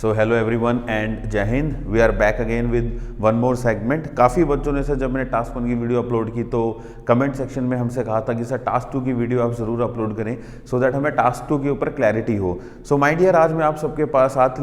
So hello everyone and जय हिंद। We are back again with one more segment. काफ़ी बच्चों ने सर जब मैंने टास्क 1 की वीडियो अपलोड की तो कमेंट सेक्शन में हमसे कहा था कि सर टास्क 2 की वीडियो आप ज़रूर अपलोड करें सो दैट हमें टास्क 2 के ऊपर क्लैरिटी हो। सो माय डियर, आज मैं आप सबके पास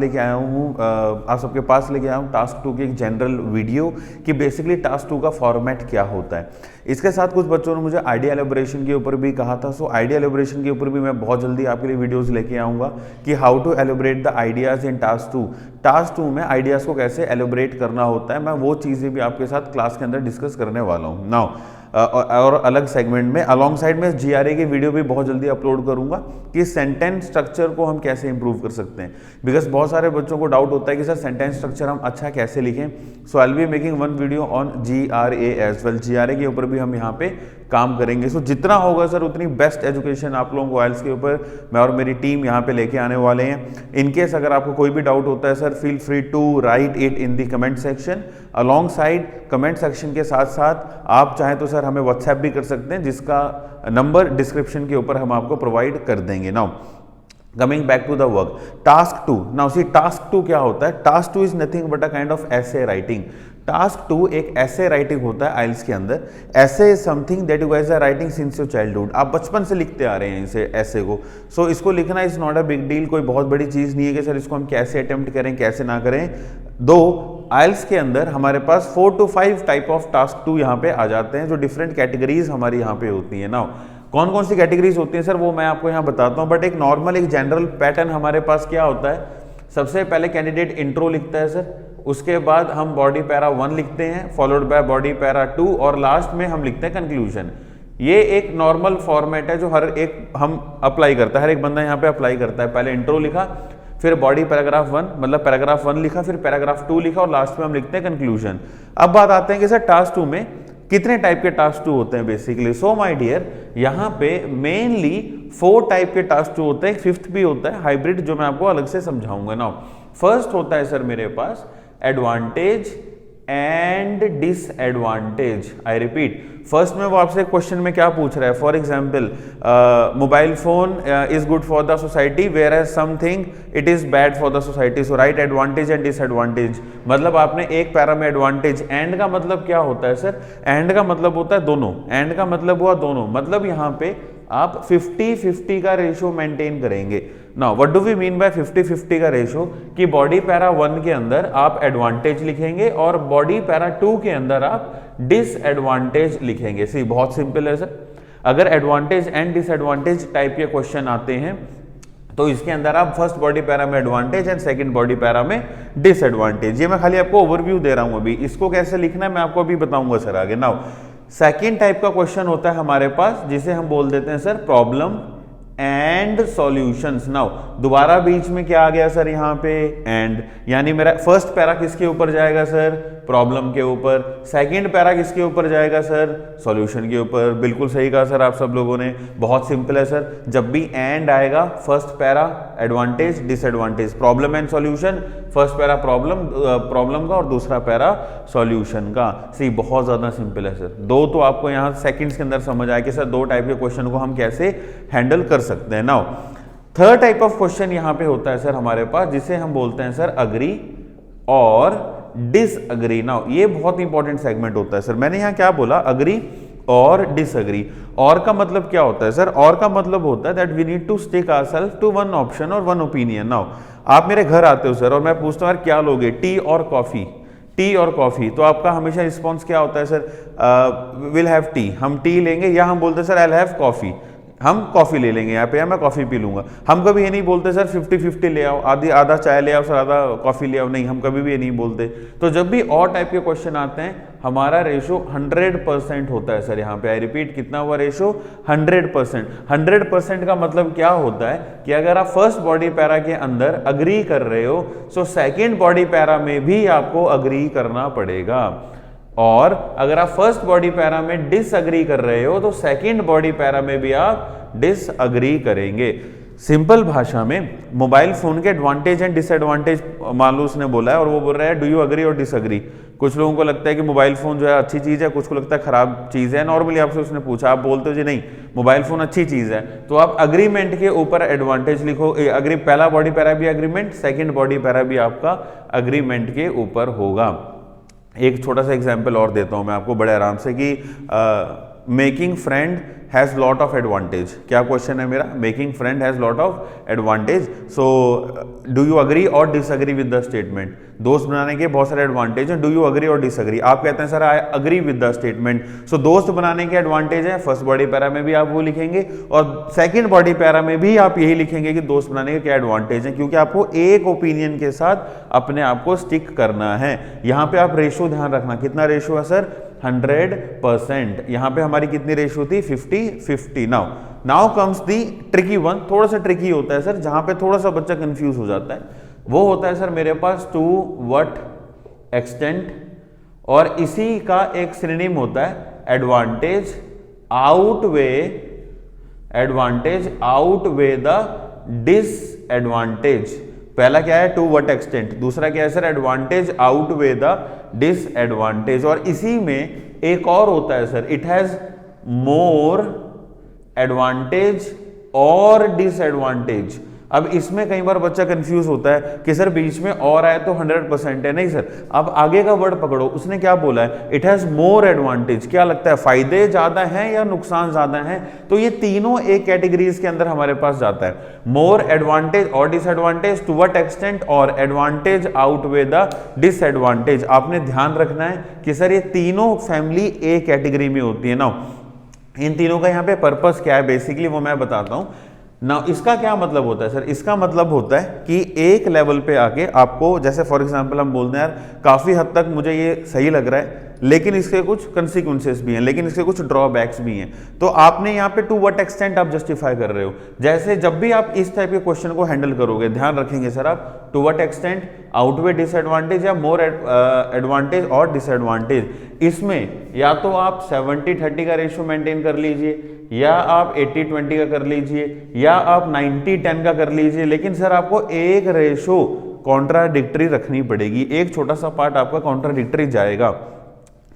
लेके आया हूँ टास्क 2 की एक जनरल वीडियो कि बेसिकली टास्क 2 का फॉर्मेट क्या होता है। इसके साथ कुछ बच्चों ने मुझे आइडिया एलेबोरेशन के ऊपर भी कहा था। सो आइडिया एलेबोरेशन के ऊपर भी मैं बहुत जल्दी आपके लिए वीडियोस लेके आऊँगा कि how to elaborate the ideas in task 2। Task 2 में आइडियाज़ को कैसे एलेबोरेट करना होता है, मैं वो चीज़ें भी आपके साथ क्लास के अंदर डिस्कस करने वाला हूँ नाउ। और अलग सेगमेंट में अलॉन्ग साइड में जीआरए की वीडियो भी बहुत जल्दी अपलोड करूंगा कि सेंटेंस स्ट्रक्चर को हम कैसे इंप्रूव कर सकते हैं। बिकॉज बहुत सारे बच्चों को डाउट होता है कि सर सेंटेंस स्ट्रक्चर हम अच्छा कैसे लिखें। So I will be making one video on GRA as well. GRA के ऊपर भी हम यहाँ पे काम करेंगे। सो जितना होगा सर उतनी बेस्ट एजुकेशन आप लोगों को आइल्स के ऊपर मैं और मेरी टीम यहाँ पे लेके आने वाले हैं। इनकेस अगर आपको कोई भी डाउट होता है sir, feel free to write it in the comment section. Alongside comment section के साथ साथ आप चाहें तो सर हमें व्हाट्सएप भी कर सकते हैं, जिसका नंबर डिस्क्रिप्शन के ऊपर हम आपको प्रोवाइड कर देंगे। Now coming back to the work, task 2। Now see task 2 क्या होता है? Task 2 is nothing but a kind of essay writing. Task 2 एक ऐसे राइटिंग होता है आइल्स के अंदर। Essay is something that you guys are writing since your childhood. आप बचपन से लिखते आ रहे हैं इसे ऐसे को। सो इसको लिखना is not a big deal, कोई बहुत बड़ी चीज़ नहीं है कि सर इसको हम कैसे अटेम्प्ट करें कैसे ना करें। दो आइल्स के अंदर हमारे पास 4 to 5 टाइप ऑफ टास्क 2 यहाँ पे आ जाते हैं, जो डिफरेंट कैटेगरीज हमारी यहाँ पे होती है। नाउ कौन कौन सी कैटेगरीज होती हैं सर वो मैं आपको यहाँ बताता हूँ, बट एक नॉर्मल एक जनरल पैटर्न हमारे पास क्या होता है। सबसे पहले कैंडिडेट इंट्रो लिखता है सर, उसके बाद हम बॉडी पैरा 1 लिखते हैं, फॉलोड बाय बॉडी पैरा 2 और लास्ट में हम लिखते हैं कंक्लूजन। ये एक नॉर्मल फॉर्मेट है जो हर एक हम अप्लाई करता है, हर एक बंदा यहाँ पे अप्लाई करता है। पहले इंट्रो लिखा, फिर बॉडी पैराग्राफ 1 मतलब पैराग्राफ 1 लिखा, फिर पैराग्राफ 2 लिखा और लास्ट में हम लिखते हैं कंक्लूजन। अब बात आते हैं कि सर टास्क 2 में कितने टाइप के टास्क 2 होते हैं बेसिकली। सो माय डियर, यहाँ पे मेनली 4 टाइप के टास्क 2 होते हैं, एक 5th भी होता है हाइब्रिड, जो मैं आपको अलग से समझाऊंगा। नाउ फर्स्ट होता है सर मेरे पास advantage and disadvantage. I repeat, first में वो आपसे क्वेश्चन में क्या पूछ रहा है। For example, mobile phone is good for the society whereas something it is bad for the society. So write advantage and disadvantage. मतलब आपने एक पैरा में एडवांटेज, एंड का मतलब क्या होता है सर? एंड का मतलब होता है दोनों, एंड का मतलब हुआ दोनों, मतलब यहाँ पे आप 50-50 का रेशियो मेंटेन करेंगे। Now what do we mean by 50-50 का रेशियो? कि बॉडी पैरा 1 के अंदर आप एडवांटेज लिखेंगे और बॉडी पैरा 2 के अंदर आप डिसएडवांटेज लिखेंगे। सी बहुत सिंपल है सर। अगर एडवांटेज एंड डिसएडवांटेज टाइप के क्वेश्चन आते हैं तो इसके अंदर आप फर्स्ट बॉडी पैरा में advantage and second body para में डिसएडवांटेज। ये मैं खाली आपको ओवरव्यू दे रहा हूं, अभी इसको कैसे लिखना है मैं आपको अभी बताऊंगा सर आगे। नाउ सेकेंड टाइप का क्वेश्चन होता है हमारे पास जिसे हम बोल देते हैं sir problem and solutions. Now दोबारा बीच में क्या आ गया सर यहाँ पे? एंड। यानी मेरा फर्स्ट पैरा किसके ऊपर जाएगा सर? प्रॉब्लम के ऊपर। सेकंड पैरा किसके ऊपर जाएगा सर? सॉल्यूशन के ऊपर। बिल्कुल सही कहा सर आप सब लोगों ने, बहुत सिंपल है सर। जब भी एंड आएगा first para advantage disadvantage, problem and solution, first para problem का और दूसरा पैरा सॉल्यूशन का। सी बहुत ज्यादा सिंपल है सर। दो तो आपको यहाँ सेकंड्स के अंदर समझ आया कि सर 2 टाइप के क्वेश्चन को हम कैसे हैंडल कर सकते हैं। Now third type of question यहाँ पे होता है सर हमारे पास जिसे हम बोलते हैं सर अग्री और डिसअग्री। नाउ ये बहुत इंपॉर्टेंट सेगमेंट होता है सर। मैंने यहाँ क्या बोला? अग्री और डिसअग्री। और का मतलब क्या होता है सर? और का मतलब होता है that we need to stick ourselves to one option और वन ओपिनियन। नाउ आप मेरे घर आते हो सर और मैं पूछता हूँ यार क्या लोगे, टी और कॉफी? टी और कॉफी, तो आपका हमेशा रिस्पॉन्स क्या होता है सर? विल हैव टी, हम टी लेंगे, या हम बोलते हैं sir I will have coffee, हम कॉफी ले लेंगे यहाँ पे, या मैं कॉफी पी लूंगा। हम कभी ये नहीं बोलते सर 50-50 ले आओ, आधा चाय ले आओ सर आधा कॉफी ले आओ, नहीं, हम कभी भी ये नहीं बोलते। तो जब भी और टाइप के क्वेश्चन आते हैं हमारा रेशो 100% होता है सर यहाँ पे। आई रिपीट, कितना हुआ रेशो? 100%। 100% का मतलब क्या होता है कि अगर आप फर्स्ट बॉडी पैरा के अंदर अग्री कर रहे हो सो सेकेंड बॉडी पैरा में भी आपको अग्री करना पड़ेगा, और अगर आप फर्स्ट बॉडी पैरा में डिसअग्री कर रहे हो तो सेकंड बॉडी पैरा में भी आप डिसअग्री करेंगे। सिंपल भाषा में मोबाइल फोन के एडवांटेज एंड डिसएडवांटेज मान लो उसने बोला है और वो बोल रहा है डू यू अग्री और डिसअग्री। कुछ लोगों को लगता है कि मोबाइल फोन जो है अच्छी चीज़ है, कुछ को लगता है खराब चीज़ है। नॉर्मली आपसे उसने पूछा, आप बोलते हो जी नहीं मोबाइल फोन अच्छी चीज़ है, तो आप अग्रीमेंट के ऊपर एडवांटेज लिखो। अग्री पहला बॉडी पैरा भी अग्रीमेंट, सेकेंड बॉडी पैरा भी आपका अग्रीमेंट के ऊपर होगा। एक छोटा सा एग्जाम्पल और देता हूँ मैं आपको बड़े आराम से कि making friend has lot of advantage. क्या क्वेश्चन है मेरा? Making friend has lot of advantage, so do you agree और डिसअग्री विद द स्टेटमेंट। दोस्त बनाने के बहुत सारे एडवांटेज हैं, डू यू अग्री और डिसअग्री। आप कहते हैं sir I agree with the statement, so दोस्त बनाने के एडवांटेज है, फर्स्ट बॉडी पैरा में भी आप वो लिखेंगे और सेकेंड बॉडी पैरा में भी आप यही लिखेंगे कि दोस्त बनाने के क्या एडवांटेज हैं, क्योंकि आपको एक ओपिनियन के साथ अपने आप को स्टिक करना है। यहाँ पे आप रेशो ध्यान रखना, कितना रेशो है सर? 100%। यहाँ पे हमारी कितनी रेशो थी? 50-50। Now comes the tricky one. थोड़ा सा ट्रिकी होता है सर, जहां पे थोड़ा सा बच्चा कंफ्यूज हो जाता है, वो होता है सर मेरे पास टू व्हाट एक्सटेंट, और इसी का एक सिनोनिम होता है एडवांटेज आउटवे द डिसएडवांटेज। पहला क्या है? To what extent. दूसरा क्या है sir? Advantage outweigh the disadvantage. और इसी में एक और होता है sir, it has more advantage और डिसएडवांटेज। अब इसमें कई बार बच्चा कंफ्यूज होता है कि सर बीच में और आए तो 100% है। नहीं सर, अब आगे का वर्ड पकड़ो, उसने क्या बोला है? It has more advantage. क्या लगता है फायदे ज्यादा हैं या नुकसान ज्यादा हैं? तो ये तीनों एक कैटेगरीज के अंदर हमारे पास जाता है, मोर एडवांटेज और डिसएडवांटेज, टू व्हाट एक्सटेंट और एडवांटेज आउटवे द डिसएडवांटेज। आपने ध्यान रखना है कि सर ये तीनों फैमिली एक कैटेगरी में होती है ना। इन तीनों का यहाँ पे पर्पस क्या है बेसिकली वो मैं बताता हूं ना। इसका क्या मतलब होता है सर? इसका मतलब होता है कि एक लेवल पे आके आपको, जैसे फॉर एग्जांपल हम बोलते हैं यार काफ़ी हद तक मुझे ये सही लग रहा है, लेकिन इसके कुछ कंसिक्वेंसेस भी हैं, लेकिन इसके कुछ ड्रॉबैक्स भी हैं। तो आपने यहाँ पे टू व्हाट एक्सटेंट आप जस्टिफाई कर रहे हो। जैसे जब भी आप इस टाइप के क्वेश्चन को हैंडल करोगे, ध्यान रखेंगे सर आप, to what extent outweigh disadvantage या मोर एडवांटेज और डिसएडवांटेज। इसमें या तो आप 70-30 का रेशियो मेंटेन कर लीजिए, या आप 80-20 का कर लीजिए, या आप 90-10 का कर लीजिए, लेकिन सर आपको एक रेशो कॉन्ट्राडिक्टरी रखनी पड़ेगी। एक छोटा सा पार्ट आपका कॉन्ट्राडिक्टरी जाएगा।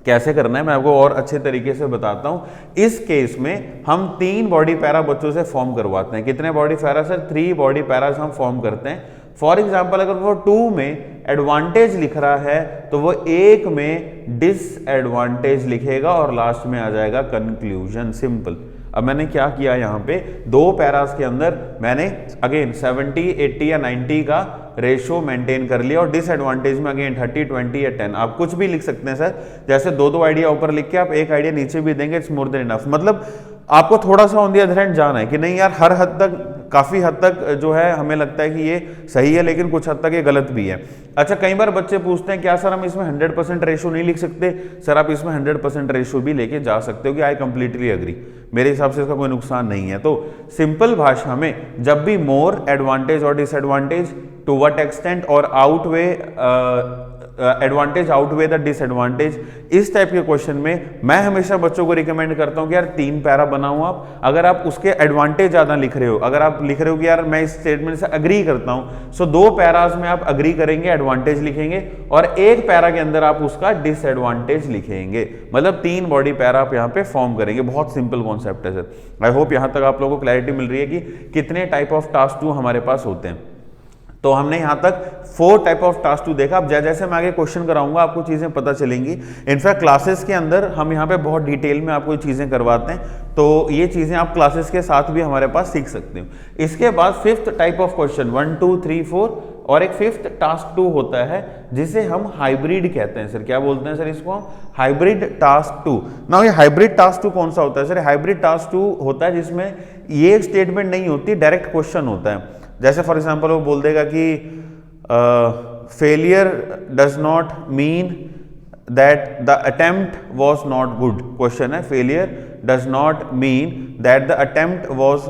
कैसे करना है मैं आपको और अच्छे तरीके से बताता हूं। इस केस में हम 3 बॉडी पैरा बच्चों से फॉर्म करवाते हैं। कितने body para sir? 3 body Paris हम फॉर्म करते हैं। फॉर एग्जाम्पल अगर वो 2 में एडवांटेज लिख रहा है तो वो 1 में डिसएडवांटेज लिखेगा और लास्ट में आ जाएगा कंक्लूजन। सिंपल। अब मैंने क्या किया, यहाँ पे 2 पैरास के अंदर मैंने अगेन 70, 80 या 90 का रेशो मेंटेन कर लिया, और डिसएडवांटेज में अगेन 30, 20 या 10। आप कुछ भी लिख सकते हैं सर, जैसे 2-2 आइडिया ऊपर लिख के आप एक आइडिया नीचे भी देंगे, इट्स मोर देन इनफ। मतलब आपको थोड़ा सा ऑन द अदर हैंड जाना है कि नहीं यार हर हद तक, काफी हद तक जो है हमें लगता है कि ये सही है, लेकिन कुछ हद तक ये गलत भी है। अच्छा, कई बार बच्चे पूछते हैं क्या सर हम इसमें 100% रेशो नहीं लिख सकते? सर आप इसमें 100% रेशो भी लेके जा सकते हो कि आई कंप्लीटली एग्री। मेरे हिसाब से इसका कोई नुकसान नहीं है। तो सिंपल भाषा में जब भी मोर एडवांटेज और डिसएडवांटेज, टू व्हाट एक्सटेंट और outweigh advantage outweigh the disadvantage, इस टाइप के क्वेश्चन में मैं हमेशा बच्चों को रिकमेंड करता हूं कि यार 3 पैरा बनाओ आप। अगर आप उसके एडवांटेज ज्यादा लिख रहे हो, अगर आप लिख रहे हो कि यार मैं इस स्टेटमेंट से अग्री करता हूं, सो 2 पैरास में आप अग्री करेंगे, एडवांटेज लिखेंगे, और 1 पैरा के अंदर आप उसका डिसएडवांटेज लिखेंगे। मतलब 3 बॉडी पैरा आप यहाँ पे फॉर्म करेंगे। बहुत सिंपल कॉन्सेप्ट है सर। आई होप यहाँ तक आप लोगों को क्लैरिटी मिल रही है कि कितने टाइप ऑफ टास्क 2 हमारे पास होते हैं। तो हमने यहां तक 4 टाइप ऑफ टास्क 2 देखा। अब जैसे मैं आगे क्वेश्चन कराऊंगा आपको चीजें पता चलेंगी। इनफैक्ट क्लासेस के अंदर हम यहाँ पे बहुत डिटेल में आपको चीजें करवाते हैं, तो ये चीजें आप क्लासेस के साथ भी हमारे पास सीख सकते हो। इसके बाद 5th टाइप ऑफ क्वेश्चन 1, 2, 3, 4 और एक 5th टास्क 2 होता है जिसे हम हाइब्रिड कहते हैं। सर क्या बोलते हैं सर इसको? हम हाइब्रिड टास्क 2। ना ये हाइब्रिड टास्क 2 कौन सा होता है सर? हाइब्रिड टास्क 2 होता है जिसमें ये स्टेटमेंट नहीं होती, डायरेक्ट क्वेश्चन होता है। जैसे फॉर एग्जांपल वो बोल देगा कि failure does not mean that the attempt was not good. Question है failure does not mean that the attempt was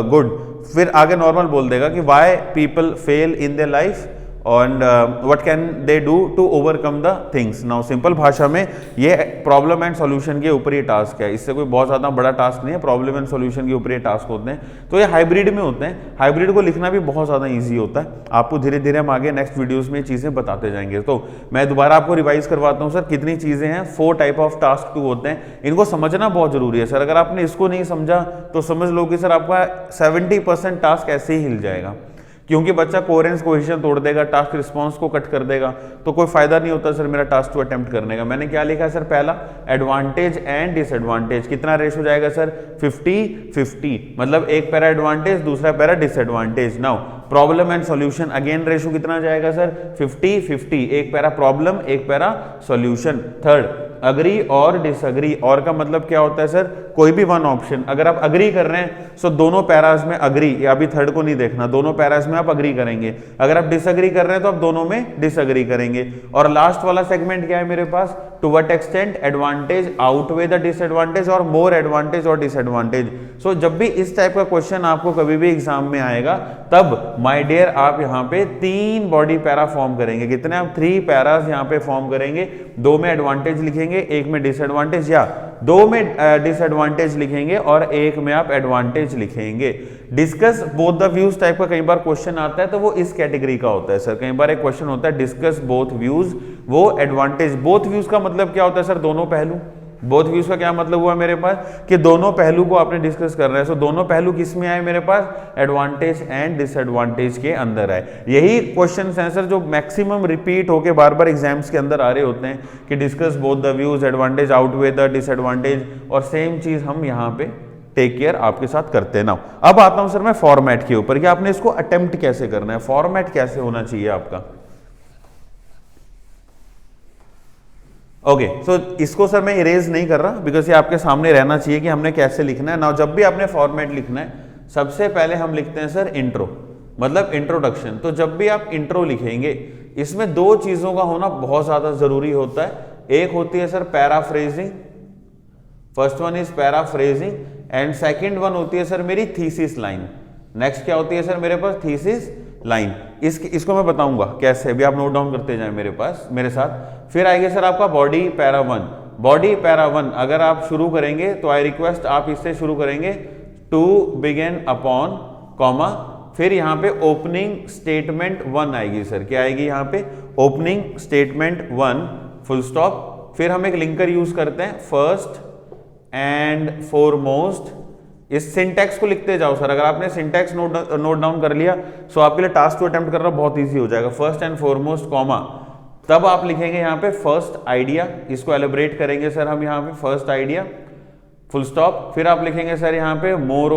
good. फिर आगे नॉर्मल बोल देगा कि why people fail in their life, and what can they do to overcome the things. Now simple भाषा में ये problem and solution के ऊपर ये टास्क है, इससे कोई बहुत ज़्यादा बड़ा टास्क नहीं है, प्रॉब्लम एंड सॉल्यूशन के ऊपर ये टास्क होते हैं। तो ये हाइब्रिड में होते हैं, हाइब्रिड को लिखना भी बहुत ज़्यादा ईजी होता है। आपको धीरे धीरे हम आगे नेक्स्ट वीडियोज़ में चीज़ें बताते जाएंगे। तो मैं दोबारा आपको रिवाइज करवाता हूँ सर, कितनी चीज़ें हैं, 4 टाइप ऑफ टास्क 2 होते हैं, इनको समझना बहुत जरूरी है सर। अगर आपने इसको नहीं समझा तो समझ लो कि सर आपका 70% टास्क ऐसे ही हिल जाएगा, क्योंकि बच्चा कोहेरेंस कोहेजन तोड़ देगा, टास्क रिस्पांस को कट कर देगा, तो कोई फायदा नहीं होता सर मेरा टास्क 2 अटेम्प्ट करने का। मैंने क्या लिखा है सर, पहला एडवांटेज एंड डिसएडवांटेज, कितना रेशो जाएगा सर, 50-50, मतलब एक पैरा एडवांटेज दूसरा para disadvantage. Now problem and solution, again ratio कितना जाएगा सर, 50-50, एक पैरा प्रॉब्लम एक पैरा सॉल्यूशन। थर्ड अग्री और डिसअग्री, और का मतलब क्या होता है सर, कोई भी वन ऑप्शन, अगर आप अग्री कर रहे हैं तो दोनों पैराज में अग्री, या अभी थर्ड को नहीं देखना, दोनों पैराज में आप अग्री करेंगे। अगर आप डिसअग्री कर रहे हैं तो आप दोनों में डिसअग्री करेंगे। और लास्ट वाला सेगमेंट क्या है मेरे पास, to what extent advantage outweigh the disadvantage और मोर एडवांटेज और डिसएडवांटेज। सो जब भी इस टाइप का क्वेश्चन आपको कभी भी एग्जाम में आएगा, तब माय डियर आप यहाँ पे 3 बॉडी पैरा फॉर्म करेंगे। कितने, आप 3 पैराज यहाँ पे फॉर्म करेंगे, 2 में एडवांटेज लिखेंगे, 1 में डिसएडवांटेज, या 2 में डिसएडवांटेज लिखेंगे और 1 में आप एडवांटेज लिखेंगे। Discuss both the views type का कई बार क्वेश्चन आता है, तो वो इस कैटेगरी का होता है सर। कई बार एक क्वेश्चन होता है डिस्कस बोथ व्यूज, वो एडवांटेज। बोथ व्यूज का मतलब क्या होता है सर, दोनों पहलू। बोथ व्यूज का क्या मतलब हुआ मेरे पास, कि दोनों पहलू को आपने डिस्कस कर रहे हैं। सो दोनों पहलू किस में आए मेरे पास, एडवांटेज एंड डिसएडवांटेज के अंदर आए। यही क्वेश्चन आंसर जो मैक्सिमम रिपीट होके बार बार एग्जाम्स के अंदर आ रहे होते हैं, कि discuss both the views, advantage outweigh the disadvantage, और सेम चीज हम यहाँ पे टेक केयर आपके साथ करते हैं। ना अब आता हूं सर मैं फॉर्मेट के ऊपर, कि आपने इसको अटेम्प्ट कैसे करना है, फॉर्मेट कैसे होना चाहिए आपका। ओके, सो इसको सर मैं इरेज नहीं कर रहा, बिकॉज ये आपके सामने रहना चाहिए कि हमने कैसे लिखना है। ना जब भी आपने फॉर्मेट लिखना है, सबसे पहले हम लिखते हैं सर इंट्रो, मतलब इंट्रोडक्शन। तो जब भी आप इंट्रो लिखेंगे, इसमें 2 चीजों का होना बहुत ज्यादा जरूरी होता है। एक होती है sir paraphrasing, first one is paraphrasing, and second one होती है सर मेरी थीसिस लाइन। नेक्स्ट क्या होती है सर मेरे पास, थीसिस लाइन। इसको मैं बताऊंगा कैसे, अभी आप नोट डाउन करते जाएं मेरे साथ। फिर आएगी सर आपका बॉडी पैरा 1। बॉडी पैरा 1 अगर आप शुरू करेंगे तो आई रिक्वेस्ट आप इससे शुरू करेंगे, टू बिगिन अपॉन कॉमा, फिर यहाँ पे ओपनिंग स्टेटमेंट 1 आएगी सर। क्या आएगी यहाँ पे, ओपनिंग स्टेटमेंट 1 फुल स्टॉप। फिर हम एक लिंकर यूज करते हैं, फर्स्ट एंड फॉरमोस्ट। इस सिंटैक्स को लिखते जाओ सर, अगर आपने सिंटैक्स नोट डाउन कर लिया तो आपके लिए टास्क 2 अटेम्प्ट करना बहुत इजी हो जाएगा। फर्स्ट एंड फॉरमोस्ट कॉमा, तब आप लिखेंगे यहाँ पे फर्स्ट आइडिया, इसको एलिब्रेट करेंगे सर हम यहाँ पे फर्स्ट आइडिया फुल स्टॉप। फिर आप लिखेंगे सर यहाँ पे मोर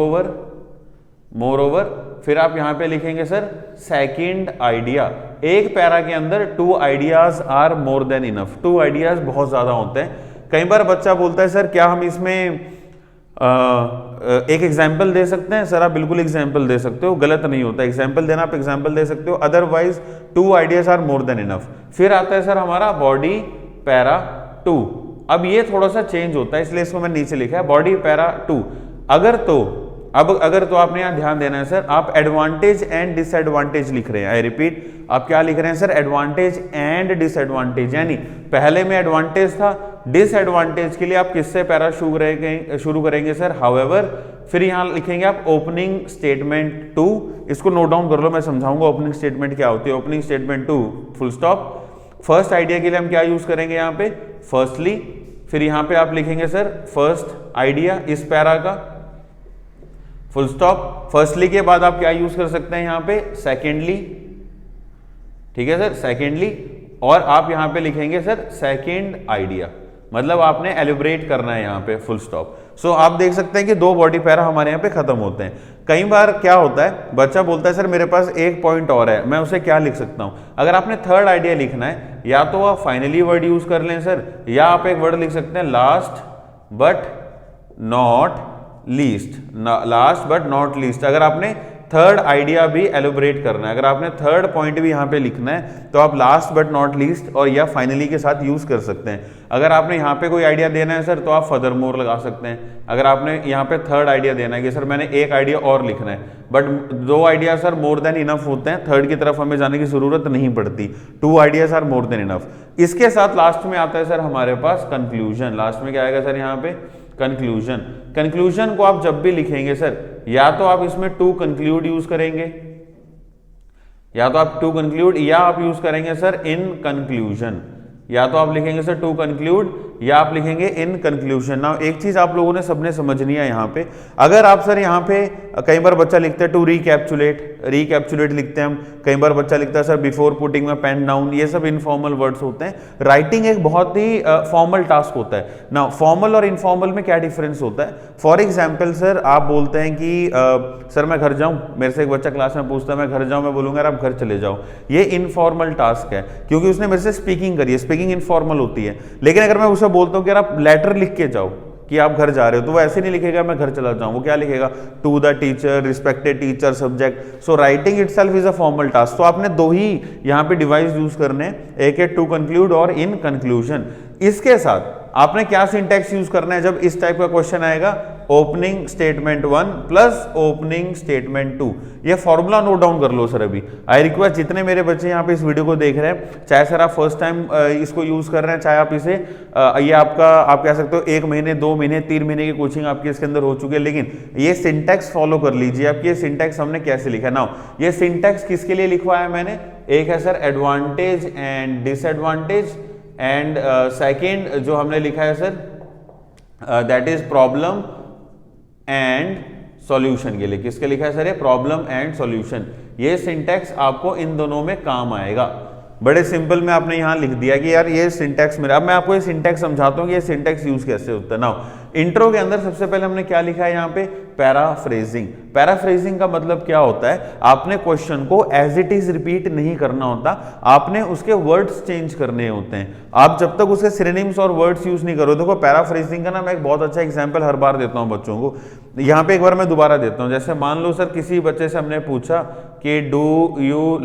ओवर, फिर आप यहाँ पे लिखेंगे सर सेकंड आइडिया। एक पैरा के अंदर 2 ideas are more than enough, 2 ideas बहुत ज्यादा होते हैं। कई बार बच्चा बोलता है सर क्या हम इसमें एक एग्जाम्पल दे सकते हैं, सर आप बिल्कुल एग्जाम्पल दे सकते हो, गलत नहीं होता, एग्जाम्पल देना आप एग्जाम्पल दे सकते हो, otherwise 2 ideas are more than enough. फिर आता है सर हमारा बॉडी पैरा 2। अब ये थोड़ा सा चेंज होता है, इसलिए इसको मैं नीचे लिखा है बॉडी पैरा 2। अगर तो आपने यहां ध्यान देना है सर, आप एडवांटेज एंड डिसएडवांटेज लिख रहे हैं। आई रिपीट, आप क्या लिख रहे हैं सर, एडवांटेज एंड डिसएडवांटेज, यानी पहले में एडवांटेज था, डिसएडवांटेज के लिए आप किससे पैरा शुरू करेंगे सर, हाउएवर। फिर यहां लिखेंगे आप ओपनिंग स्टेटमेंट 2, इसको नोट डाउन कर लो, मैं समझाऊंगा ओपनिंग स्टेटमेंट क्या होती है। Opening statement 2 full stop. First idea के लिए हम क्या यूज करेंगे यहाँ पे, फर्स्टली। फिर यहाँ पे आप लिखेंगे सर फर्स्ट आइडिया इस पैरा का, फुल स्टॉप। फर्स्टली के बाद आप क्या यूज कर सकते हैं यहाँ पे, सेकेंडली, ठीक है सर, सेकेंडली। और आप यहाँ पे लिखेंगे सर सेकेंड आइडिया, मतलब आपने एलिब्रेट करना है यहाँ पे, फुल स्टॉप। सो आप देख सकते हैं कि 2 बॉडी पैरा हमारे यहाँ पे खत्म होते हैं। कई बार क्या होता है, बच्चा बोलता है सर मेरे पास एक पॉइंट और है, मैं उसे क्या लिख सकता हूं। अगर आपने थर्ड आइडिया लिखना है, या तो आप फाइनली वर्ड यूज कर लें सर, या आप एक वर्ड लिख सकते हैं last but not least, last but not least. अगर आपने थर्ड आइडिया भी एलोबरेट करना है। अगर आपने थर्ड पॉइंट भी यहाँ पे लिखना है तो आप लास्ट बट नॉट लीस्ट और या फाइनली के साथ यूज कर सकते हैं। अगर आपने यहाँ पे कोई आइडिया देना है सर तो आप फर्दर मोर लगा सकते हैं। अगर आपने यहाँ पे थर्ड आइडिया देना है कि सर मैंने एक आइडिया और लिखना है, but 2 idea sir more than enough होते हैं, थर्ड की तरफ हमें जाने की जरूरत नहीं पड़ती। 2 ideas are more than enough. इसके साथ लास्ट में आता है सर हमारे पास कंक्लूजन। लास्ट में क्या आएगा सर यहाँ पे? कंक्लूजन। कंक्लूजन को आप जब भी लिखेंगे सर या तो आप इसमें टू कंक्लूड यूज करेंगे, या तो आप टू कंक्लूड, या आप यूज करेंगे सर इन कंक्लूजन। या तो आप लिखेंगे सर टू कंक्लूड या आप लिखेंगे इन कंक्लूजन। नाउ एक चीज आप लोगों ने सबने समझनी है यहाँ पे, अगर आप सर यहाँ पे कई बार बच्चा लिखते हैं टू रिकैप्चुलेट लिखते हैं हम, कई बार बच्चा लिखता है sir before putting my pen down, ये सब इनफॉर्मल वर्ड्स होते हैं। राइटिंग एक बहुत ही फॉर्मल टास्क होता है। नाउ फॉर्मल और इनफॉर्मल में क्या डिफरेंस होता है? फॉर एग्जाम्पल सर आप बोलते हैं कि सर मैं घर जाऊं, मेरे से एक बच्चा क्लास में पूछता है मैं घर जाऊं, मैं बोलूंगा आप घर चले जाओ। ये इनफॉर्मल टास्क है क्योंकि उसने मेरे से स्पीकिंग करी है, स्पीकिंग इनफॉर्मल होती है। लेकिन अगर मैं उसे बोलता हूं कि आप लेटर लिख के जाओ कि आप घर जा रहे हो, तो वो ऐसे नहीं लिखेगा मैं घर चला जाऊं, वो क्या लिखेगा? To the teacher, respected teacher, subject. So writing itself is a formal task. तो आपने 2 ही यहाँ पे डिवाइस यूज करने हैं, एक है टू कंक्लूड और इन कंक्लूजन। इसके साथ आपने क्या सिंटैक्स यूज करना है जब इस टाइप का क्वेश्चन आएगा? Opening statement 1 plus opening statement 2। ये फॉर्मूला नोट डाउन कर लो सर अभी। आई रिक्वेस्ट जितने मेरे बच्चे यहाँ पे इस वीडियो को देख रहे हैं, चाहे सर आप फर्स्ट टाइम इसको यूज कर रहे हैं, चाहे आप इसे ये आपका आप कह सकते हो 1 महीने 2 महीने 3 महीने की कोचिंग आपकी इसके अंदर हो चुकी है, लेकिन ये सिंटैक्स फॉलो कर लीजिए। आपकी ये सिंटैक्स हमने कैसे लिखा है? नाउ ये सिंटैक्स किसके लिए लिखवाया है मैंने? एक है sir advantage and disadvantage, and second जो हमने लिखा है sir that is problem and solution के लिए। किसके लिखा है सर? ये प्रॉब्लम एंड सॉल्यूशन। ये सिंटैक्स आपको इन दोनों में काम आएगा। बड़े सिंपल में आपने यहां लिख दिया कि यार ये सिंटैक्स मेरा। अब मैं आपको ये सिंटैक्स समझाता हूं कि ये सिंटैक्स यूज कैसे होता है। नाउ इंट्रो के अंदर सबसे पहले हमने क्या लिखा है यहाँ पे? पैराफ्रेजिंग। पैराफ्रेजिंग का मतलब क्या होता है? आपने क्वेश्चन को एज इट इज रिपीट नहीं करना होता, आपने उसके वर्ड्स चेंज करने होते हैं। आप जब तक उसके सिनोनिम्स और वर्ड्स यूज नहीं करो। देखो पैराफ्रेजिंग का ना मैं एक बहुत अच्छा एग्जांपल हर बार देता हूं बच्चों को, यहाँ पे एक बार मैं दोबारा देता हूं। जैसे मान लो सर किसी बच्चे से हमने पूछा कि do you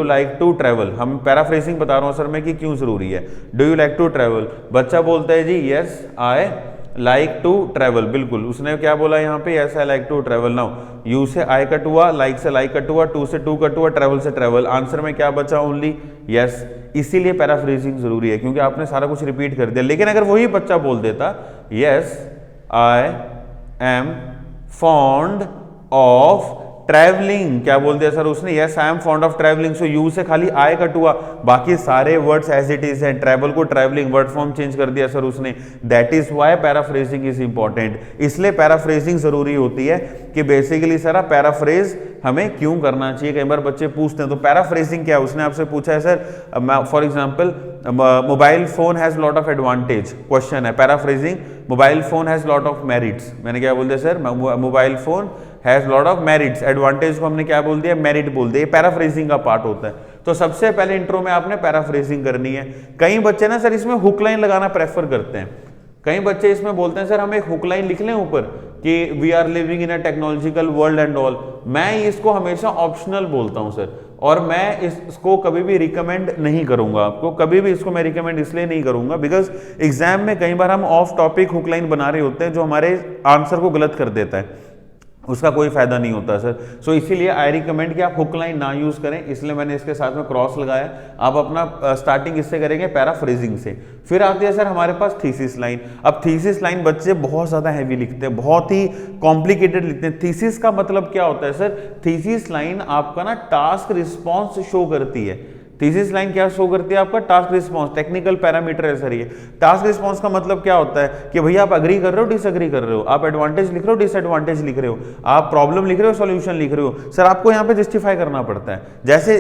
like to travel. हम पैराफ्रेजिंग बता रहा हूं सर मैं कि क्यों जरूरी है। Do you like to travel, बच्चा बोलता है जी yes I like to travel. बिल्कुल उसने क्या बोला यहाँ पे? Yes I like to travel. Now you से आई कट हुआ, लाइक से लाइक कट हुआ, टू से टू कट हुआ, ट्रेवल से ट्रेवल। आंसर में क्या बचा? Only yes. इसीलिए पैराफ्रेजिंग जरूरी है क्योंकि आपने सारा कुछ रिपीट कर दिया। लेकिन अगर वही बच्चा बोल देता yes I am fond of travelling, क्या बोल दिया सर उसने? Yes I am fond of travelling. So you से खाली आई कट हुआ, बाकी सारे वर्ड्स एज इट इज हैं। ट्रैवल को ट्रैवलिंग, वर्ड फॉर्म चेंज कर दिया सर उसने। That is why paraphrasing is important. इसलिए पैराफ्रेजिंग जरूरी होती है कि बेसिकली सर पैराफ्रेज हमें क्यों करना चाहिए। कई बार बच्चे पूछते हैं तो पैराफ्रेजिंग क्या है? उसने आपसे पूछा है sir for example mobile phone has lot of advantage. Question है paraphrasing mobile phone has lot of merits. मैंने क्या बोल दिया sir? Mobile phone has lot of merits. Advantage को हमने क्या बोल दिया? मेरिट बोल दिया। ये पैराफ्रेजिंग का पार्ट होता है। तो सबसे पहले इंट्रो में आपने पैराफ्रेजिंग करनी है। कई बच्चे ना सर इसमें हुक लाइन लगाना प्रेफर करते हैं। कई बच्चे इसमें बोलते हैं सर हम एक हुक लाइन लिख लें ऊपर कि we are living in a technological world and all. मैं इसको हमेशा ऑप्शनल बोलता हूं सर, और मैं इसको कभी भी रिकमेंड नहीं करूंगा आपको। कभी भी इसको मैं रिकमेंड इसलिए नहीं करूंगा बिकॉज एग्जाम में कई बार हम ऑफ टॉपिक हुक लाइन बना रहे होते हैं जो हमारे आंसर को गलत कर देता है, उसका कोई फायदा नहीं होता सर। सो इसीलिए आई रिकमेंड कि आप हुक लाइन ना यूज करें, इसलिए मैंने इसके साथ में क्रॉस लगाया। आप अपना स्टार्टिंग इससे करेंगे पैराफ्रेजिंग से। फिर आती है सर हमारे पास थीसिस लाइन। अब थीसिस लाइन बच्चे बहुत ज्यादा हैवी लिखते हैं, बहुत ही कॉम्प्लिकेटेड लिखते हैं। थीसिस का मतलब क्या होता है सर? थीसिस लाइन आपका ना टास्क रिस्पॉन्स शो करती है। थीसिस लाइन क्या शो करती है? आपका टास्क रिस्पांस। टेक्निकल पैरामीटर है सर ये। टास्क रिस्पांस का मतलब क्या होता है कि भैया आप अग्री कर रहे हो, डिसएग्री कर रहे हो, आप एडवांटेज लिख रहे हो, डिसएडवांटेज लिख रहे हो, आप प्रॉब्लम लिख रहे हो, सॉल्यूशन लिख रहे हो। सर आपको यहाँ पे जस्टिफाई करना पड़ता है। जैसे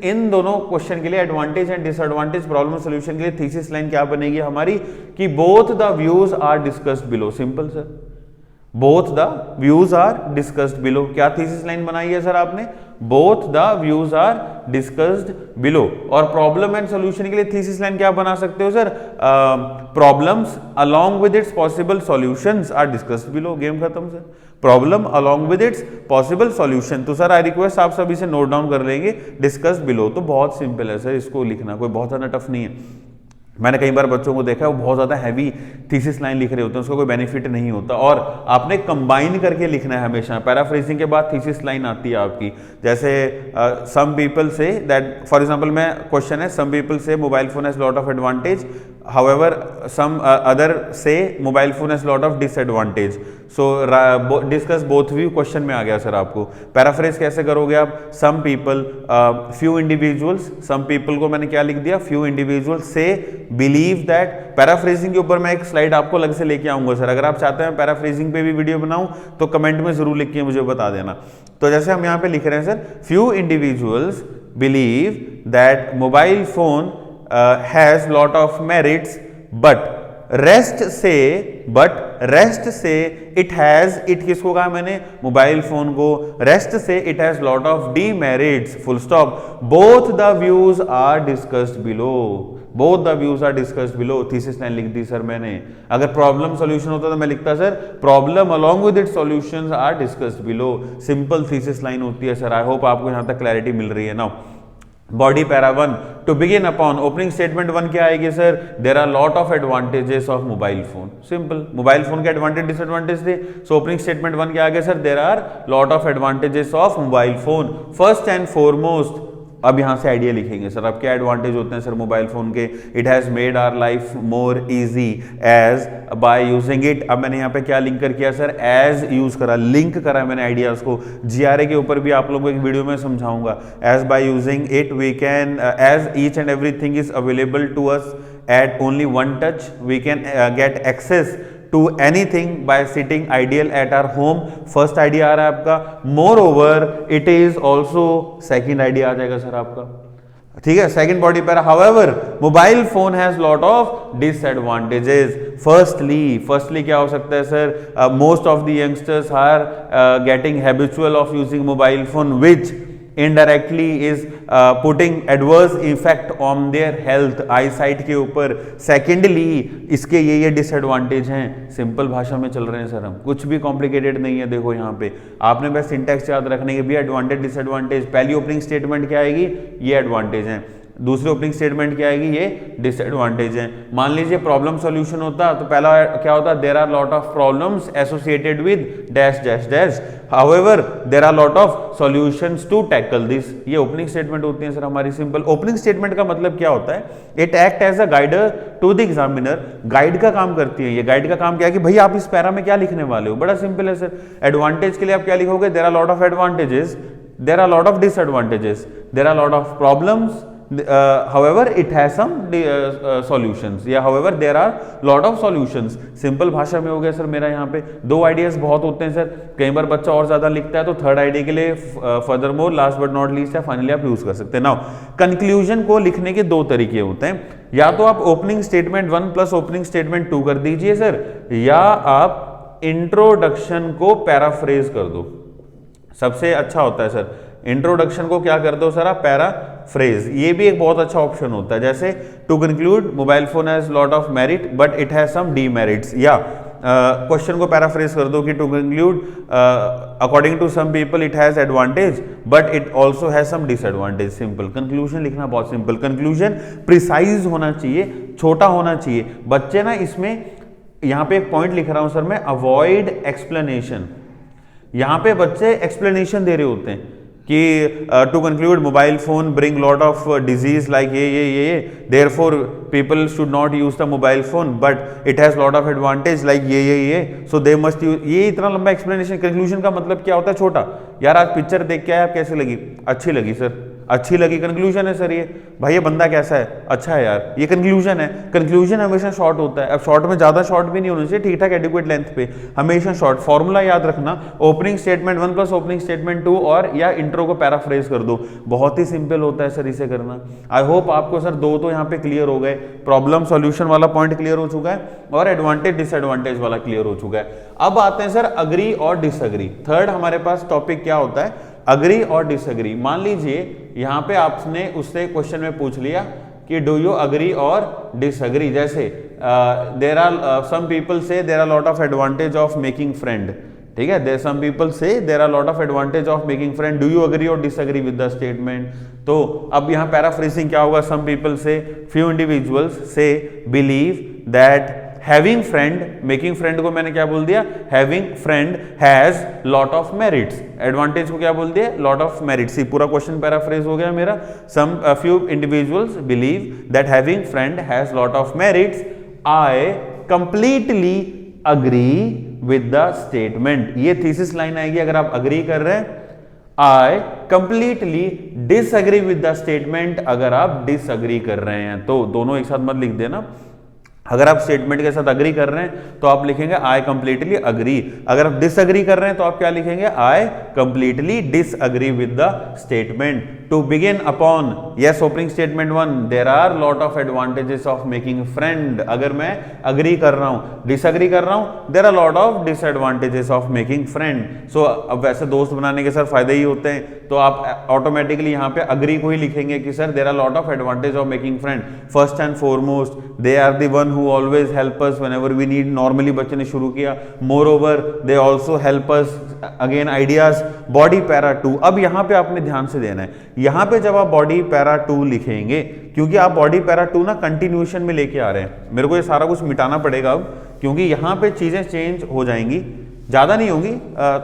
इन दोनों क्वेश्चन के लिए advantage and disadvantage, problem solution के लिए थीसिस लाइन क्या बनेगी हमारी कि both the views are discussed below. Simple sir, both the views are discussed below. क्या थीसिस लाइन बनाई है सर आपने? Both the views are discussed below. और प्रॉब्लम एंड सॉल्यूशन के लिए थीसिस लाइन क्या बना सकते हो sir? Problems along with its possible solutions are discussed below. Game खत्म sir. Problem along with its possible solution. तो सर आई रिक्वेस्ट आप सभी से नोट डाउन कर लेंगे डिस्कस्ड बिलो। तो बहुत सिंपल है सर, इसको लिखना कोई बहुत ज्यादा टफ नहीं है। मैंने कई बार बच्चों को देखा है वो बहुत ज़्यादा हैवी थीसिस लाइन लिख रहे होते हैं, उसका कोई बेनिफिट नहीं होता। और आपने कंबाइन करके लिखना है हमेशा। पैराफ्रेजिंग के बाद थीसिस लाइन आती है आपकी, जैसे some people say that, for example मैं क्वेश्चन है some people say mobile phone has lot of advantage, however some other say mobile phone has lot of disadvantage. So discuss both view question में आ गया sir आपको। Paraphrase कैसे करोगे आप? Some people, few individuals, some people को मैंने क्या लिख दिया? Few individuals say believe that. Paraphrasing के ऊपर मैं एक स्लाइड आपको अलग से लेके आऊंगा सर, अगर आप चाहते हैं पैराफ्रेजिंग पे भी वीडियो बनाऊं तो कमेंट में जरूर लिख के मुझे बता देना। तो जैसे हम यहाँ पे लिख रहे हैं sir, few individuals believe that mobile phone has lot of merits but rest से इट हैज, इट किसको कहा मैंने? मोबाइल फोन को। रेस्ट से it has lot of demerits, full stop. Both the views are discussed below, both the views are discussed below. Thesis line लिख दी sir मैंने। अगर प्रॉब्लम सॉल्यूशन होता तो मैं लिखता sir problem along with its solutions are discussed below. Simple thesis line होती है सर। आई होप आपको यहां तक क्लैरिटी मिल रही है ना। Body para 1 to begin upon, opening statement 1 क्या आएगी sir? There are lot of advantages of mobile phone. Simple, mobile phone के एडवांटेज डिसएडवांटेज थे। सो ओपनिंग स्टेटमेंट 1 क्या आ गया sir? There are lot of advantages of mobile phone. First and foremost, अब यहां से आइडिया लिखेंगे सर। अब क्या एडवांटेज होते हैं सर मोबाइल फोन के? It has made our life more easy as by using it. अब मैंने यहाँ पे क्या लिंक कर किया सर? एज यूज करा, लिंक करा मैंने आइडियाज को। जीआरए के ऊपर भी आप लोगों को एक वीडियो में समझाऊंगा। As by using it we can, as each and everything is available to us at only one touch, we can get access to anything by sitting ideal at our home। First idea आ रहा है आपका। Moreover it is also, second idea आ जाएगा sir आपका, ठीक है। Second body para, however mobile phone has lot of disadvantages. Firstly क्या हो सकता है sir? Most of the youngsters are getting habitual of using mobile phone which indirectly is putting adverse effect on their health, eyesight के ऊपर। Secondly इसके ये disadvantage हैं। Simple भाषा में चल रहे हैं सर हम, कुछ भी कॉम्प्लिकेटेड नहीं है। देखो यहाँ पे आपने बस सिंटैक्स याद रखने के भी एडवांटेज डिसएडवांटेज। पहली ओपनिंग स्टेटमेंट क्या आएगी? ये एडवांटेज है। दूसरी ओपनिंग स्टेटमेंट क्या आएगी? ये डिसएडवांटेज है। मान लीजिए प्रॉब्लम सॉल्यूशन होता तो पहला क्या होता? There are lot of problems associated with dash dash dash, however there are lot of solutions to tackle this. ये ओपनिंग स्टेटमेंट होती है सर हमारी। सिंपल ओपनिंग स्टेटमेंट का मतलब क्या होता है? It act as a guider to the examiner. Guide का काम करती है ये। गाइड का काम क्या है कि भाई आप इस पैरा में क्या लिखने वाले हो? बड़ा सिंपल है सर। एडवांटेज के लिए आप क्या लिखोगे? There are lot of advantages, there are lot of disadvantages, there are lot of problems, however it has some solutions, या however there are lot of solutions। Simple भाषा में हो गया सर मेरा। यहाँ पे दो आइडियाज बहुत होते हैं सर, कई बार बच्चा और ज्यादा लिखता है तो थर्ड आइडिया के लिए further more, last but not least या फाइनली आप यूज कर सकते हैं। नाउ कंक्लूजन को लिखने के दो तरीके होते हैं, या तो आप opening statement 1 plus opening statement 2 कर दीजिए सर, या आप इंट्रोडक्शन को पैराफ्रेज कर दो, सबसे अच्छा होता है सर। इंट्रोडक्शन को क्या कर दो सर आप? पैराफ्रेज। ये भी एक बहुत अच्छा ऑप्शन होता है। जैसे to conclude mobile phone has lot of merit but it has some demerits, या क्वेश्चन को पैराफ्रेज कर दो कि to conclude according to some people it has advantage but it also has some disadvantage. Simple conclusion लिखना बहुत simple. Conclusion precise होना चाहिए, छोटा होना चाहिए। बच्चे ना इसमें, यहां पे एक पॉइंट लिख रहा हूं सर मैं, अवॉइड एक्सप्लेनेशन। यहां पे बच्चे एक्सप्लेनेशन दे रहे होते हैं कि to conclude mobile phone bring lot of disease like ये, therefore people should not use the mobile phone but it has lot of advantage like ये, सो दे मस्ट यूज। ये इतना लंबा एक्सप्लेनेशन। कंक्लूजन का मतलब क्या होता है? छोटा। यार आज पिक्चर देख के आए आप, कैसे लगी? अच्छी लगी सर। अच्छी लगी, कंक्लूजन है सर ये, भाई ये बंदा कैसा है, अच्छा है यार, ये कंक्लूजन है। कंक्लूजन हमेशा शॉर्ट होता है, अब शॉर्ट में ज्यादा शॉर्ट भी नहीं होना चाहिए, ठीक ठाक एडिक्वेट लेंथ पे, हमेशा शॉर्ट। फॉर्मूला याद रखना, opening statement 1 plus opening statement 2 और या इंट्रो को पैराफ्रेज कर दो, बहुत ही सिंपल होता है सर इसे करना। आई होप आपको सर दो तो यहाँ पे क्लियर हो गए, प्रॉब्लम सॉल्यूशन वाला पॉइंट क्लियर हो चुका है और एडवांटेज डिसएडवांटेज वाला क्लियर हो चुका है। अब आते हैं सर अग्री और डिसएग्री। थर्ड हमारे पास टॉपिक क्या होता है, अग्री और डिसएग्री। मान लीजिए यहाँ पे आपने उससे क्वेश्चन में पूछ लिया कि डू यू अग्री और डिसएग्री, जैसे there are some people say there are lot of advantage of making friend, ठीक है, there some people say there are lot of advantage of making friend, do you agree और disagree with the statement. तो अब यहाँ paraphrasing क्या होगा, some people say, few individuals say believe that having friend, making friend को मैंने क्या बोल दिया, having friend has lot of merits, advantage को क्या बोल दिया, लॉट ऑफ मेरिट्स। पूरा क्वेश्चन पैराफ्रेज हो गया मेरा। Some few individuals believe that having friend has lot of merits, I completely agree with the statement. ये थीसिस लाइन आएगी अगर आप अग्री कर रहे हैं। I completely disagree with the statement अगर आप डिसएग्री कर रहे हैं, तो दोनों एक साथ मत लिख देना। अगर आप स्टेटमेंट के साथ अग्री कर रहे हैं तो आप लिखेंगे आई कंप्लीटली अग्री, अगर आप डिसएग्री कर रहे हैं तो आप क्या लिखेंगे, I completely disagree with the statement. To begin upon, yes opening statement 1, there are lot of advantages of making friend, अगर मैं अग्री कर रहा हूं, डिसएग्री कर रहा हूं, there are lot of disadvantages of making friend. So अब वैसे दोस्त बनाने के सर फायदे ही होते हैं, तो आप ऑटोमेटिकली यहां पे अग्री को ही लिखेंगे कि sir there are lot of advantage of making friend. First and foremost they are the one who always help us whenever we need, normally बच्चे ने शुरू किया। moreover they also help us, again ideas, body para 2। अब यहां पे आपने ध्यान से देना है, यहां पे जब आप body para 2 लिखेंगे, क्योंकि आप body para 2 ना कंटिन्यूएशन में लेके आ रहे हैं, मेरे को ये सारा कुछ मिटाना पड़ेगा अब, क्योंकि यहां पे चीजें चेंज हो जाएंगी, ज्यादा नहीं होगी,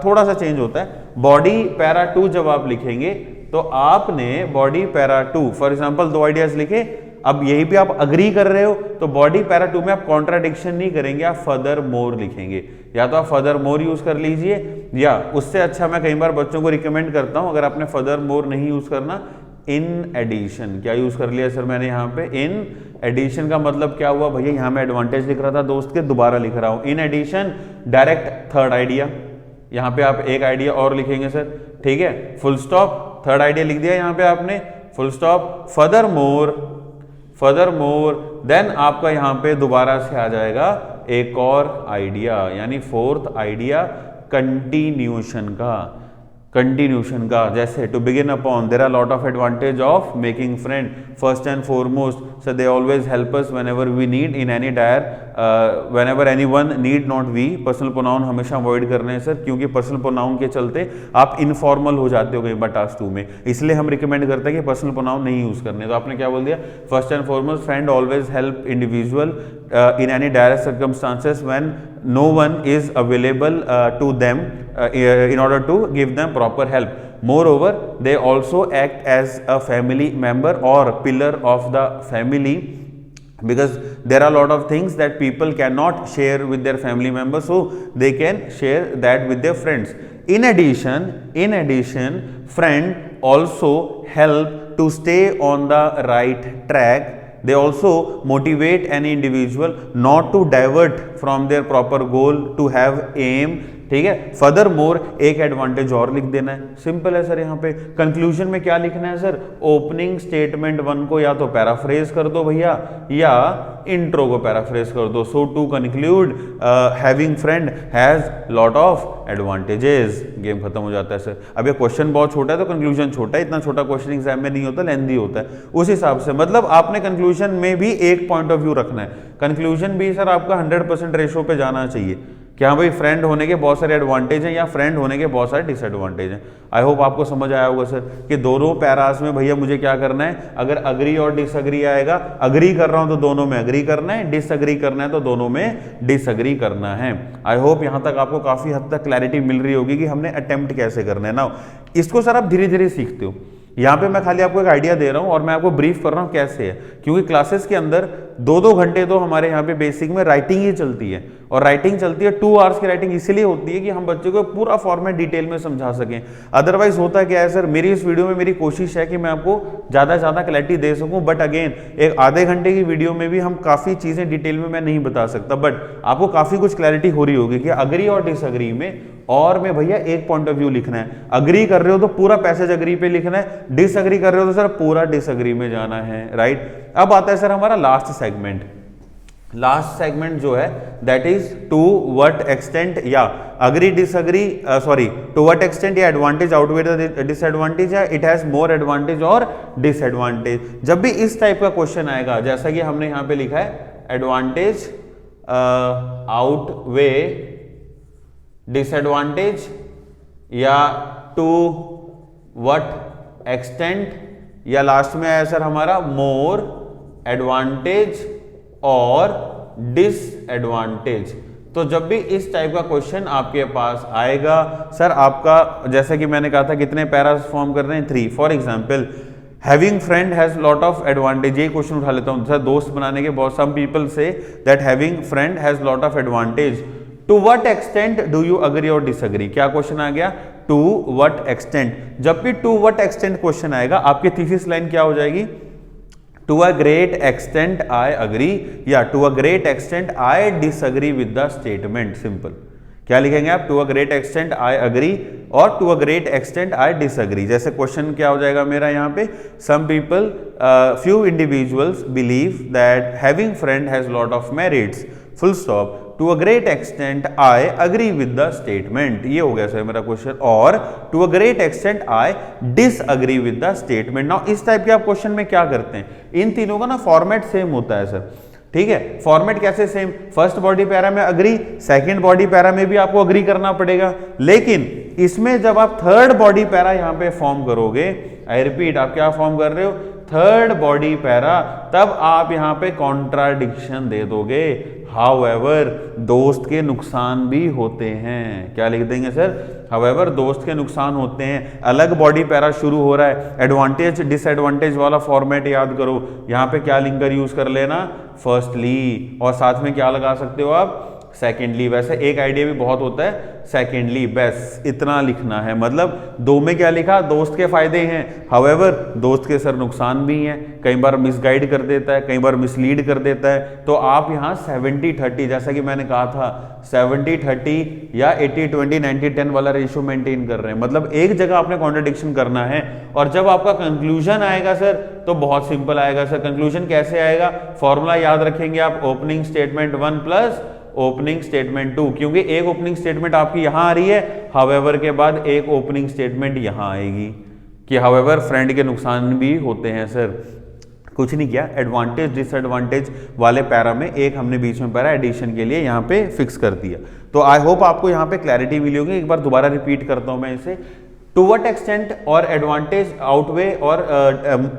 थोड़ा सा चेंज होता है। body para 2 जब आप लिखेंगे तो आपने body para 2 फॉर एग्जांपल दो आइडियाज लिखे, अब यहीं पे आप अग्री कर रहे हो तो बॉडी पैरा 2 में आप कॉन्ट्राडिक्शन नहीं करेंगे, आप फर्दर मोर लिखेंगे, या तो आप फर्दर मोर यूज कर लीजिए, या उससे अच्छा मैं कई बार बच्चों को रिकमेंड करता हूं, अगर आपने फर्दर मोर नहीं यूज करना, इन एडिशन। क्या यूज कर लिया सर मैंने यहाँ पे, इन एडिशन का मतलब क्या हुआ भैया, यहाँ मैं एडवांटेज लिख रहा था दोस्त के, दोबारा लिख रहा हूं in addition, direct third idea, यहाँ पे आप एक आइडिया और लिखेंगे सर, ठीक है, फुल स्टॉप, थर्ड आइडिया लिख दिया यहाँ पे आपने, full stop, furthermore, then आपका यहां पे दोबारा से आ जाएगा एक और आइडिया, यानी फोर्थ आइडिया कंटिन्यूशन का, जैसे to begin upon, there are lot of advantage of making friend, first and foremost so they always help us whenever we need, in any dire, whenever anyone need not we. Personal pronoun हमेशा avoid करने हैं sir, क्योंकि personal pronoun के चलते आप informal हो जाते हो कई बार टास्क 2 में, इसलिए हम रिकमेंड करते हैं कि पर्सनल प्रोनाउन नहीं यूज करने। तो आपने क्या बोल दिया, first and foremost friend always help individual in any dire circumstances when no one is available to them in order to give them proper help. Moreover, they also act as a family member or pillar of the family, because there are a lot of things that people cannot share with their family members, so they can share that with their friends. In addition, friend also help to stay on the right track. They also motivate any individual not to divert from their proper goal, to have aim, ठीक है। Further more एक advantage और लिख देना है, simple है sir. यहाँ पे कंक्लूजन में क्या लिखना है सर, ओपनिंग स्टेटमेंट 1 को या तो पैराफ्रेज कर दो भैया, या इंट्रो को पैराफ्रेज कर दो। So to conclude, having friend has lot of advantages, game खत्म हो जाता है सर। अब ये क्वेश्चन बहुत छोटा है तो कंक्लूजन छोटा है, इतना छोटा क्वेश्चन एग्जाम में नहीं होता, लेंथी होता है, उस हिसाब से मतलब आपने कंक्लूजन में भी एक पॉइंट ऑफ व्यू रखना है। कंक्लूजन भी सर आपका 100% रेशो पे जाना चाहिए कि हाँ भाई फ्रेंड होने के बहुत सारे एडवांटेज हैं या फ्रेंड होने के बहुत सारे डिसएडवांटेज हैं। आई होप आपको समझ आया होगा सर कि दोनों पैरास में भैया मुझे क्या करना है, अगर अग्री और डिसएग्री आएगा, अग्री कर रहा हूं तो दोनों में अग्री करना है, डिसएग्री करना है तो दोनों में डिसएग्री करना है। आई होप यहां तक आपको काफी हद तक क्लैरिटी मिल रही होगी कि हमने अटेम्प्ट कैसे करना है ना। इसको सर आप धीरे धीरे सीखते हो, यहाँ पे मैं खाली आपको एक आइडिया दे रहा हूँ और मैं आपको ब्रीफ कर रहा हूँ कैसे है, क्योंकि क्लासेस के अंदर 2-2 घंटे तो हमारे यहाँ पे बेसिक में राइटिंग ही चलती है, और राइटिंग चलती है 2 आवर्स की राइटिंग इसलिए होती है कि हम बच्चों को पूरा फॉर्मेट डिटेल में समझा सकें। अदरवाइज होता क्या है सर, मेरी इस वीडियो में मेरी कोशिश है कि मैं आपको ज़्यादा से ज़्यादा क्लैरिटी दे सकूं, बट अगेन एक आधे घंटे की वीडियो में भी हम काफ़ी चीज़ें डिटेल में मैं नहीं बता सकता, बट आपको काफ़ी कुछ क्लैरिटी हो रही होगी कि अग्री और डिसअग्री में और में भैया एक पॉइंट ऑफ व्यू लिखना है। अग्री कर रहे हो तो पूरा पैसेज अग्री पे लिखना है, डिसअग्री कर रहे हो तो सर पूरा डिसअग्री में जाना है, राइट। अब आता है सर हमारा लास्ट सेगमेंट। लास्ट सेगमेंट जो है that is to what extent या agree disagree, sorry to what extent या एडवांटेज आउटवे द डिसएडवांटेज या इट हैज मोर एडवांटेज और डिसएडवांटेज। जब भी इस टाइप का क्वेश्चन आएगा, जैसा कि हमने यहां पे लिखा है एडवांटेज आउटवे डिसएडवांटेज या टू व्हाट एक्सटेंट या लास्ट में आया सर हमारा मोर एडवांटेज और डिसएडवांटेज। तो जब भी इस टाइप का क्वेश्चन आपके पास आएगा सर, आपका जैसा कि मैंने कहा था कितने पैरास फॉर्म कर रहे हैं 3। For example having friend has lot of advantage, ये क्वेश्चन उठा लेता हूं सर, दोस्त बनाने के बहुत some people say that having friend has lot of advantage, to what extent do you agree और डिसअग्री। क्या क्वेश्चन आ गया, टू व्हाट एक्सटेंट। जब भी टू व्हाट एक्सटेंट क्वेश्चन आएगा आपकी थीसिस लाइन क्या हो जाएगी, to a great extent I agree या to a great extent I disagree with the statement. Simple क्या लिखेंगे आप, to a great extent I agree और to a great extent I disagree. जैसे क्वेश्चन क्या हो जाएगा मेरा यहाँ पे, some people few individuals believe that having friend has lot of merits, full stop, to a great extent I agree with the statement. ये हो गया सर मेरा क्वेश्चन। और to a great extent I disagree with the statement. Now इस type के आप question में क्या करते हैं, इन तीनों का ना फॉर्मेट सेम होता है सर, ठीक है। फॉर्मेट कैसे सेम, फर्स्ट बॉडी पैरा में अग्री, सेकंड बॉडी पैरा में भी आपको अग्री करना पड़ेगा, लेकिन इसमें जब आप थर्ड बॉडी पैरा यहां पे फॉर्म करोगे, आई रिपीट आप क्या फॉर्म कर रहे हो, थर्ड बॉडी पैरा, तब आप यहां पे कॉन्ट्राडिक्शन दे दोगे। हाउएवर दोस्त के नुकसान भी होते हैं, क्या लिख देंगे सर, हाउएवर दोस्त के नुकसान होते हैं। अलग बॉडी पैरा शुरू हो रहा है, एडवांटेज डिसएडवांटेज वाला फॉर्मेट याद करो, यहां पे क्या लिंकर यूज कर लेना, फर्स्टली, और साथ में क्या लगा सकते हो आप, सेकेंडली। वैसे एक आइडिया भी बहुत होता है, सेकेंडली, बस इतना लिखना है। मतलब दो में क्या लिखा, दोस्त के फायदे हैं, हाउएवर दोस्त के सर नुकसान भी हैं, कई बार मिसगाइड कर देता है, कई बार मिसलीड कर देता है। तो आप यहाँ 70-30 जैसा कि मैंने कहा था 70-30 या 80-20 90-10 वाला रेशियो मेंटेन कर रहे हैं। मतलब एक जगह आपने कॉन्ट्रडिक्शन करना है, और जब आपका कंक्लूजन आएगा सर तो बहुत सिंपल आएगा सर। कंक्लूजन कैसे आएगा, फॉर्मूला याद रखेंगे आप, opening statement 1 plus opening statement 2, क्योंकि एक ओपनिंग स्टेटमेंट आपकी यहां आ रही है, हाउएवर के बाद एक ओपनिंग स्टेटमेंट यहां आएगी कि हाउएवर फ्रेंड के नुकसान भी होते हैं सर। कुछ नहीं किया, एडवांटेज डिसएडवांटेज वाले पैरा में एक हमने बीच में पैरा एडिशन के लिए यहाँ पे फिक्स कर दिया। तो आई होप आपको यहाँ पे क्लैरिटी मिली होगी। एक बार दोबारा रिपीट करता हूँ मैं इसे, टू व्हाट एक्सटेंट और एडवांटेज आउटवे और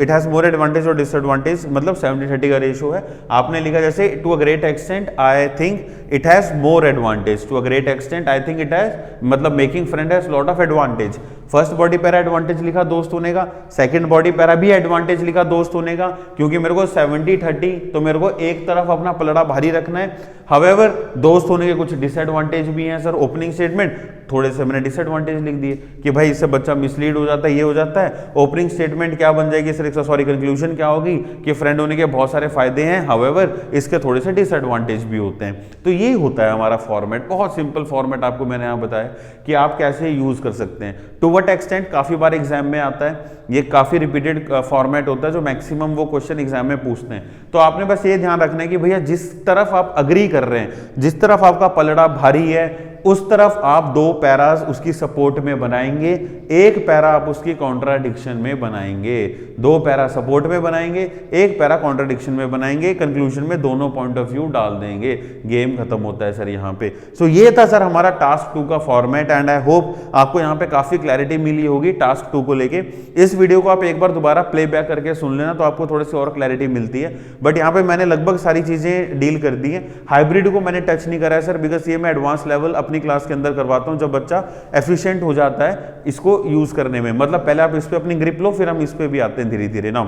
इट हैज मोर एडवांटेज और डिसएडवांटेज, मतलब 70-30 का रेशियो है। आपने लिखा जैसे to a great extent I think it has more advantage, to a great extent I think it has, मतलब making friend has lot of advantage. First body para advantage लिखा दोस्त होने का, सेकंड बॉडी पैरा भी advantage लिखा दोस्त होने का, क्योंकि मेरे को 70-30 तो मेरे को एक तरफ अपना पलड़ा भारी रखना है। हाउएवर दोस्त होने के कुछ डिसएडवांटेज भी हैं सर। ओपनिंग स्टेटमेंट थोड़े से मैंने डिसएडवांटेज लिख दिए कि भाई इससे बच्चा मिसलीड हो जाता है, ये हो जाता है। ओपनिंग स्टेटमेंट क्या बन जाएगी सर, सॉरी कंक्लूजन क्या होगी कि फ्रेंड होने के बहुत सारे फायदे हैं, हाउएवर इसके थोड़े से डिसएडवांटेज भी होते हैं। तो ये होता है हमारा फॉर्मेट, बहुत सिंपल फॉर्मेट आपको मैंने यहाँ बताया कि आप कैसे यूज कर सकते हैं। टू व्हाट एक्सटेंट काफी बार एग्जाम में आता है, ये काफी रिपीटेड फॉर्मेट होता है जो मैक्सिमम वो क्वेश्चन एग्जाम में पूछते हैं। तो आपने बस ये ध्यान रखना है कि भैया जिस तरफ आप अग्री कर रहे हैं, जिस तरफ आपका पलड़ा भारी है, उस तरफ आप 2 पैरास उसकी सपोर्ट में बनाएंगे, एक पैरा आप उसकी कॉन्ट्राडिक्शन में बनाएंगे। 2 पैरा सपोर्ट में बनाएंगे, एक पैरा कॉन्ट्राडिक्शन में बनाएंगे, कंक्लूजन में दोनों पॉइंट ऑफ व्यू डाल देंगे, गेम खत्म होता है सर यहाँ पे। सो ये था सर हमारा टास्क 2 का फॉर्मेट, एंड आई होप आपको यहाँ पे काफी क्लैरिटी मिली होगी टास्क 2 को लेके। इस वीडियो को आप एक बार दोबारा प्लेबैक करके सुन लेना तो आपको थोड़ी सी और क्लैरिटी मिलती है। बट यहाँ पे मैंने लगभग सारी चीजें डील कर दी है। हाइब्रिड को मैंने टच नहीं करा है सर, बिकॉज ये मैं एडवांस लेवल अपनी क्लास के अंदर करवाता हूं, जब बच्चा एफिशिएंट हो जाता है इसको यूज करने में। मतलब पहले आप इस पे अपनी ग्रिप लो, फिर हम इस पे भी आते हैं धीरे धीरे ना।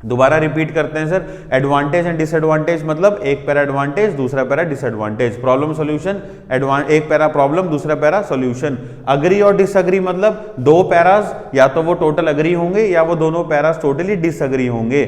दोबारा रिपीट करते हैं सर, एडवांटेज एंड डिसएडवांटेज मतलब एक पैरा एडवांटेज दूसरा पैरा डिसएडवांटेज, प्रॉब्लम सॉल्यूशन एक पैरा प्रॉब्लम दूसरा पैरा सॉल्यूशन, अग्री और डिसअग्री मतलब दो पैरास या तो वो टोटल अग्री होंगे या वो दोनों पैरास टोटली डिसअग्री होंगे,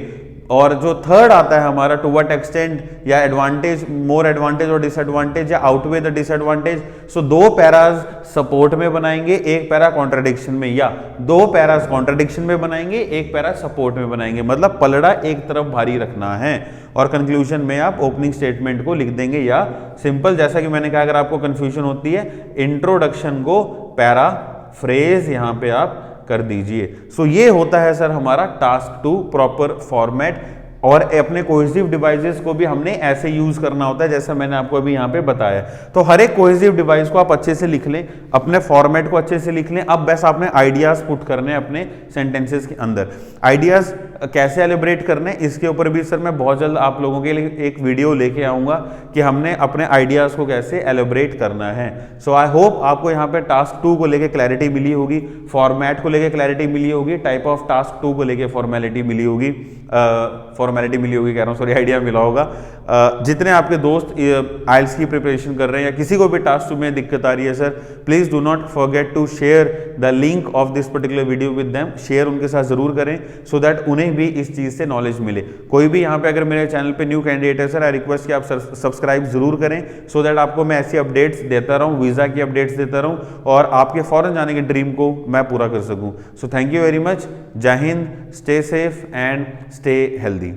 और जो थर्ड आता है हमारा टू व्हाट एक्सटेंट या एडवांटेज मोर एडवांटेज और डिसएडवांटेज या आउटवे द डिसएडवांटेज। सो दो पैराज सपोर्ट में बनाएंगे, एक पैरा कॉन्ट्रडिक्शन में, या दो पैराज कॉन्ट्रडिक्शन में बनाएंगे, एक पैरा सपोर्ट में बनाएंगे, मतलब पलड़ा एक तरफ भारी रखना है। और कंक्लूजन में आप ओपनिंग स्टेटमेंट को लिख देंगे, या सिंपल जैसा कि मैंने कहा अगर आपको कंफ्यूजन होती है इंट्रोडक्शन को पैरा फ्रेज यहां पे आप कर दीजिए। सो ये होता है सर हमारा टास्क 2 प्रॉपर फॉर्मेट, और अपने कोहेसिव डिवाइसेस को भी हमने ऐसे यूज करना होता है जैसा मैंने आपको अभी यहाँ पे बताया। तो हर एक कोहेसिव डिवाइस को आप अच्छे से लिख लें, अपने फॉर्मेट को अच्छे से लिख लें। अब बस आपने आइडियाज पुट करने हैं अपने सेंटेंसेस के अंदर। आइडियाज कैसे एलिब्रेट करने इसके ऊपर भी सर मैं बहुत जल्द आप लोगों के लिए एक वीडियो लेके आऊंगा कि हमने अपने आइडियाज को कैसे एलिब्रेट करना है। सो आई होप आपको यहाँ पे टास्क 2 को लेके क्लैरिटी मिली होगी, फॉर्मेट को लेके क्लैरिटी मिली होगी, टाइप ऑफ टास्क 2 को लेके फॉर्मेलिटी मिली होगी, कह रहा हूँ सॉरी, आइडिया मिला होगा। जितने आपके दोस्त आइल्स की प्रिपरेशन कर रहे हैं या किसी को भी टास्क 2 में दिक्कत आ रही है sir, please do not forget to share the link of this particular video with them. Share उनके साथ जरूर करें सो दैट उन्हें भी इस चीज से नॉलेज मिले। कोई भी यहाँ पे अगर मेरे चैनल पे न्यू कैंडिडेट है सर, आई रिक्वेस्ट कि आप सब्सक्राइब जरूर करें सो दैट आपको मैं ऐसी अपडेट्स देता रहूँ, वीजा की अपडेट्स देता रहूँ और आपके फॉरेन जाने के ड्रीम को मैं पूरा कर सकूँ। So thank you very much, जय Hind, stay safe and stay healthy.